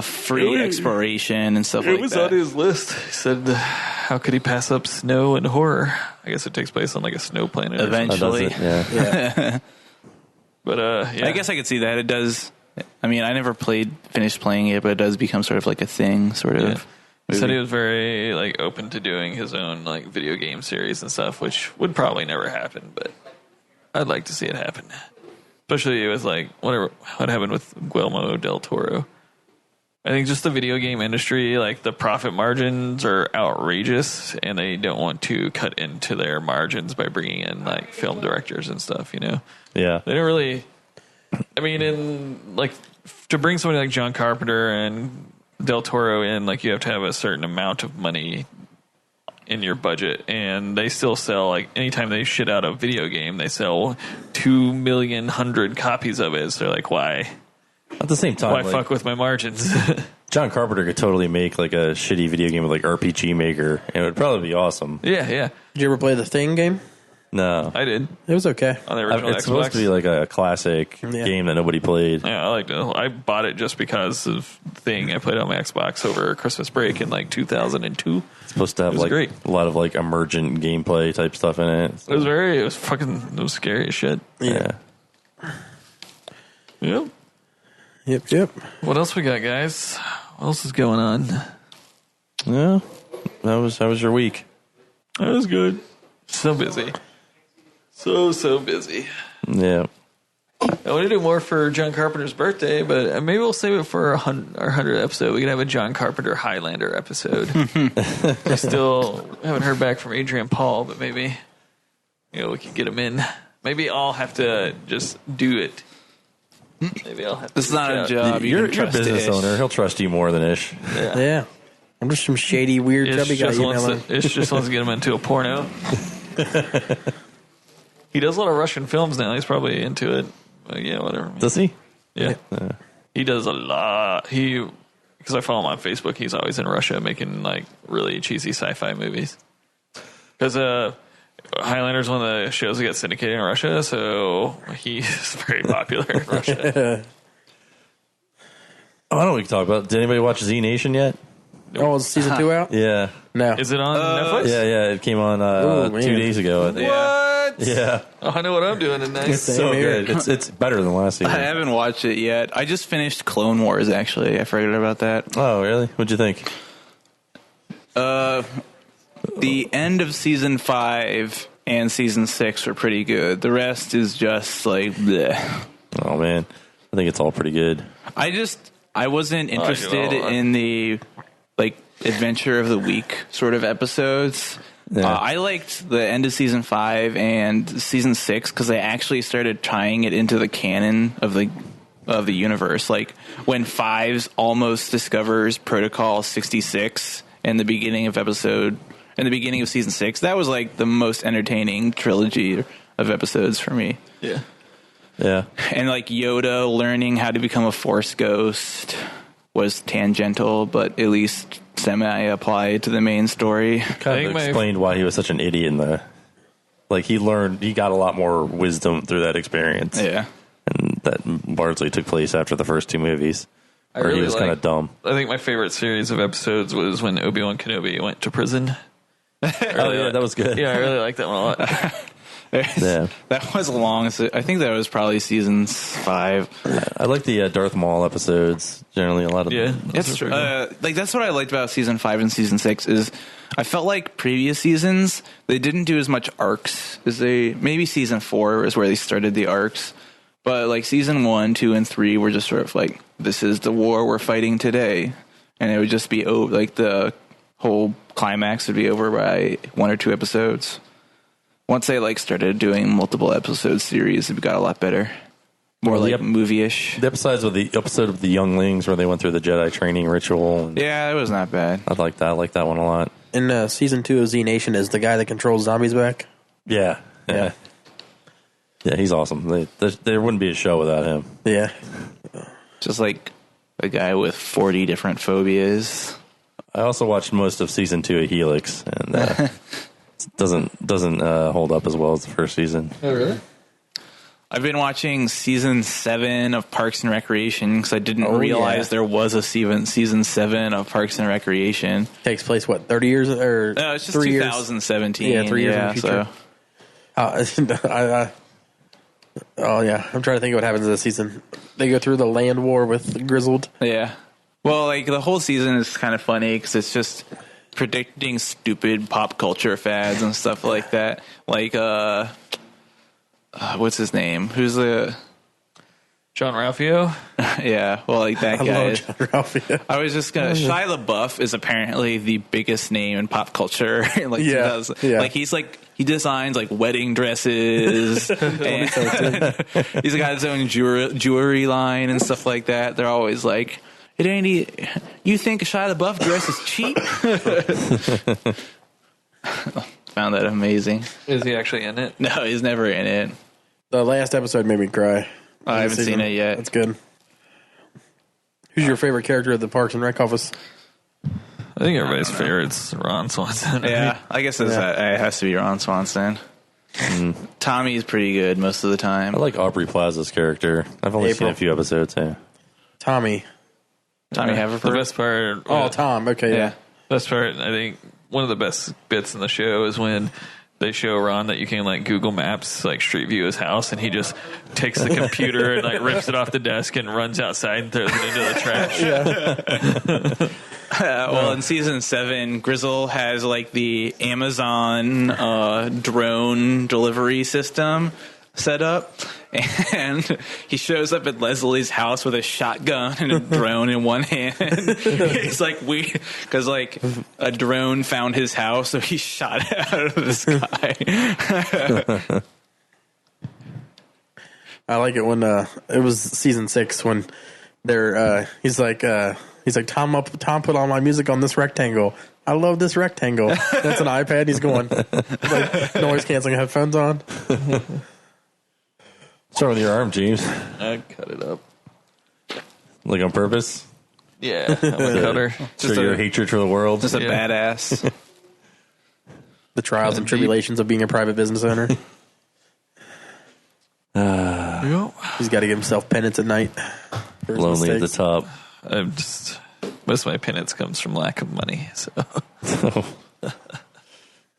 free exploration and stuff like that. It was on his list. He said, how could he pass up snow and horror? I guess it takes place on like a snow planet. Eventually. Yeah. But I guess I could see that. It does. I mean, I never finished playing it, but it does become sort of like a thing, sort of. Yeah. He said he was very like open to doing his own like video game series and stuff, which would probably never happen, but I'd like to see it happen. Especially with like what happened with Guillermo del Toro. I think just the video game industry, like the profit margins are outrageous, and they don't want to cut into their margins by bringing in like film directors and stuff. You know, Yeah. they don't really. I mean, in like to bring somebody like John Carpenter and Del Toro in, like you have to have a certain amount of money in your budget, and they still sell like anytime they shit out a video game, they sell 2,100,000 copies of it. So they're like, why? At the same time, Why like, fuck with my margins? John Carpenter could totally make like a shitty video game with like RPG Maker, and it would probably be awesome. Yeah. Did you ever play the Thing game? No, I did It was okay. on the original it's Xbox. supposed to be like a classic game that nobody played. Yeah, I liked it. I bought it just because of the Thing. I played it on my Xbox over Christmas break in like 2002. It's supposed to have was like great. a lot of like emergent gameplay type stuff in it. It was scary as shit. Yeah. Yep. Yep. What else we got, guys? What else is going on? Yeah. How was your week? That was good. So busy. So busy. Yeah. I want to do more for John Carpenter's birthday, but maybe we'll save it for our 100th episode. We can have a John Carpenter Highlander episode. I still haven't heard back from Adrian Paul, but maybe we can get him in. Maybe I'll have to just do it. Maybe I'll have to. It's not a reach out. job. You're a trust business Ish. owner. He'll trust you more than Ish. Yeah. I'm just some shady, weird, chubby guy. Ish just wants to get him into a porno. He does a lot of Russian films now. He's probably into it. But yeah, whatever. Does he? Yeah. He does a lot. Because I follow him on Facebook, he's always in Russia making like really cheesy sci-fi movies. Because Highlander's one of the shows that gets syndicated in Russia, so he's very popular in Russia. I don't know what we can talk about. Did anybody watch Z Nation yet? Oh, is season 2 out? Yeah. No. Is it on Netflix? Yeah. It came on 2 days ago. What? Yeah. Oh, I know what I'm doing tonight. It's so here. good. It's better than last season. I haven't watched it yet. I just finished Clone Wars, actually. I forgot about that. Oh, really? What'd you think? The end of season 5 and season 6 were pretty good. The rest is just like bleh. Oh, man. I think it's all pretty good. I wasn't interested in the like adventure of the week sort of episodes. Yeah. I liked the end of season 5 and season 6 because they actually started tying it into the canon of the universe. Like when 5's almost discovers Protocol 66 in the beginning of season 6, that was like the most entertaining trilogy of episodes for me. Yeah. Yeah. And like Yoda learning how to become a Force ghost was tangential, but at least semi-applied to the main story. Kind of explained why he was such an idiot he got a lot more wisdom through that experience. Yeah. And that largely took place after the first 2 movies. Where he was kind of dumb. I think my favorite series of episodes was when Obi-Wan Kenobi went to prison. Oh, yeah, that was good. Yeah, I really like that one a lot. Yeah. That was long. I think that was probably season 5. I like the Darth Maul episodes. Generally, a lot of them. That's true. Like that's what I liked about season 5 and season 6 is I felt like previous seasons they didn't do as much arcs as they. Maybe season 4 is where they started the arcs, but like season 1, 2, and 3 were just sort of like, this is the war we're fighting today, and it would just be like the whole climax would be over by 1 or 2 episodes. Once they like started doing multiple episode series, it got a lot better. More like movie-ish. The episode of the Younglings where they went through the Jedi training ritual. And yeah, it was not bad. I like that. I like that one a lot. In season 2 of Z Nation, is the guy that controls zombies back? Yeah. He's awesome. There wouldn't be a show without him. Yeah. Just like a guy with 40 different phobias. I also watched most of season 2 of Helix, and doesn't hold up as well as the first season. Oh, really? I've been watching season 7 of Parks and Recreation because I didn't realize there was a season 7 of Parks and Recreation. Takes place, what, 30 years? Or no, it's just 3 years? 2017. Yeah, 3 years in the future. Oh, yeah. I'm trying to think of what happens in this season. They go through the land war with Grizzled. Yeah. Well, like, the whole season is kind of funny because it's just predicting stupid pop culture fads and stuff like that. Like, what's his name? Who's the... John Ralphio? Yeah, well, like that guy. I love John Ralphio. I was just gonna... Shia LaBeouf is apparently the biggest name in pop culture. Like, yeah. Like, he designs, like, wedding dresses. And he's got his own jewelry line and stuff like that. They're always like, it ain't... You think a Shia LaBeouf dress is cheap? Found that amazing. Is he actually in it? No, he's never in it. The last episode made me cry. I haven't seen it yet. That's good. Who's your favorite character at the Parks and Rec office? I think everybody's favorite's Ron Swanson. Yeah, I guess it has to be Ron Swanson. Tommy's pretty good most of the time. I like Aubrey Plaza's character. I've only seen a few episodes. Yeah. Tommy Haverford. The best part. Tom. Okay, yeah. Best part, I think, one of the best bits in the show is when they show Ron that you can like Google Maps, like Street View his house, and he just takes the computer and like rips it off the desk and runs outside and throws it into the trash. Well, in season 7, Grizzle has like the Amazon drone delivery system set up, and he shows up at Leslie's house with a shotgun and a drone in one hand. He's like, because like a drone found his house, so he shot it out of the sky. I like it when it was season 6 when they're he's like Tom put all my music on this rectangle. I love this rectangle. That's an iPad. He's going like noise canceling headphones on. What's wrong with your arm, James? I cut it up. Like on purpose? Yeah, I'm a cutter. Just your hatred for the world? Just a badass. The trials and tribulations of being a private business owner. He's got to give himself penance at night. Lonely at the top. I'm just... Most of my penance comes from lack of money, so...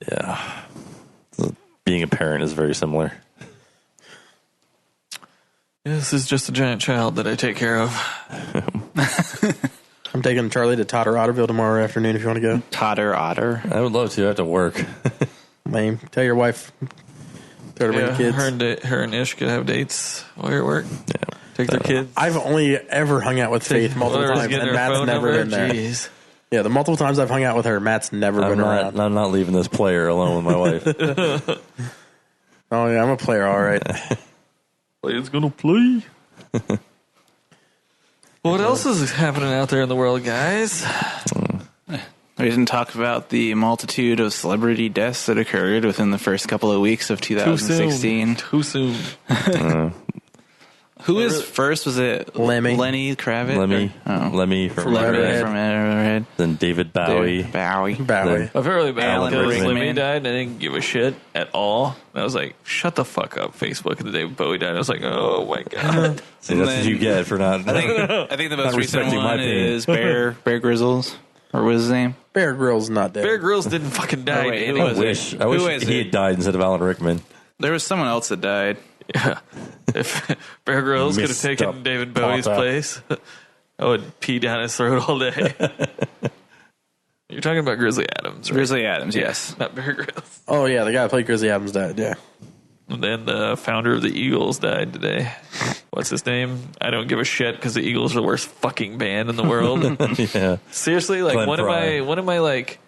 Yeah. Being a parent is very similar. This is just a giant child that I take care of. I'm taking Charlie to Totter Otterville tomorrow afternoon if you want to go. Totter Otter. I would love to. I have to work. Lame. Tell your wife. Tell her to bring the kids. Her and Ish could have dates while you're at work. Yeah. Take their kids. I've only ever hung out with Faith multiple times, and Matt's never been there. Jeez. Yeah, the multiple times I've hung out with her, Matt's never been around. I'm not leaving this player alone with my wife. Oh, yeah, I'm a player, all right. Player's gonna play. What else is happening out there in the world, guys? We didn't talk about the multitude of celebrity deaths that occurred within the first couple of weeks of 2016. Too soon. Who was first? Was it Lenny Kravitz? Lemmy from Lemmy Motorhead. from Motorhead. Then David Bowie. Bowie. Then- I felt really bad Alan because Rickman. Lemmy died and I didn't give a shit at all. And I was like, shut the fuck up, Facebook. The day Bowie died, I was like, oh my God. See, that's what you get for not. I think the most Not recent respecting my one pain. is Bear Grylls. Or what was his name? Bear Grylls not dead. Bear Grylls didn't fucking die. Oh, wait, Danny. who I was wish. it? I wish Who is he it? had died instead of Alan Rickman. There was someone else that died. Yeah. If Bear Grylls could have Missed taken up David Bowie's Papa. place, I would pee down his throat all day. You're talking about Grizzly Adams, right? Grizzly Adams, yes. Not Bear Grylls. Oh yeah, the guy that played Grizzly Adams died. Yeah. And then the founder of the Eagles died today. What's his name? I don't give a shit because the Eagles are the worst fucking band in the world. Yeah. Seriously, like Glenn Frey. one of my like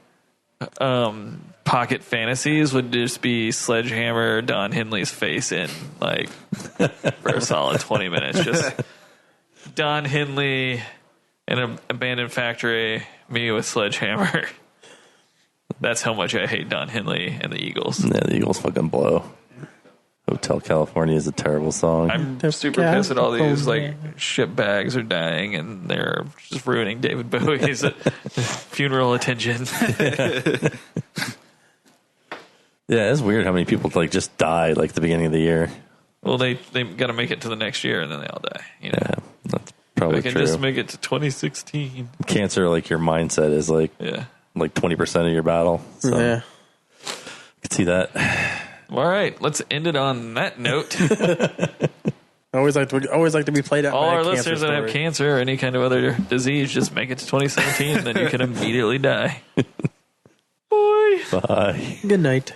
pocket fantasies would just be Sledgehammer Don Henley's face in like for a solid 20 minutes. Just Don Henley in an abandoned factory, me with Sledgehammer. That's how much I hate Don Henley and the Eagles. Yeah, the Eagles fucking blow. Hotel California is a terrible song. I'm super pissed at all these like shit bags are dying and they're just ruining David Bowie's funeral attention. Yeah, it's weird how many people like just die like at the beginning of the year. Well, they got to make it to the next year and then they all die. You know, Yeah, that's probably they can true. just make it to 2016. Cancer, like your mindset is like Yeah. 20% of your battle. So Yeah. I could see that. All right, let's end it on that note. I always like to be played out. All by a our cancer listeners that have story. cancer or any kind of other disease, just make it to 2017, and then you can immediately die. Boy. Bye. Good night.